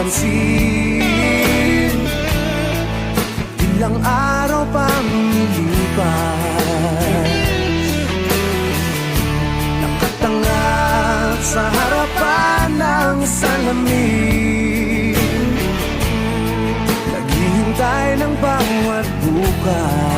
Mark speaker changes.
Speaker 1: napapansin. Ilang araw pang nilipas, nakatangat sa harapan ng salamin, naghihintay ng bawat bukas.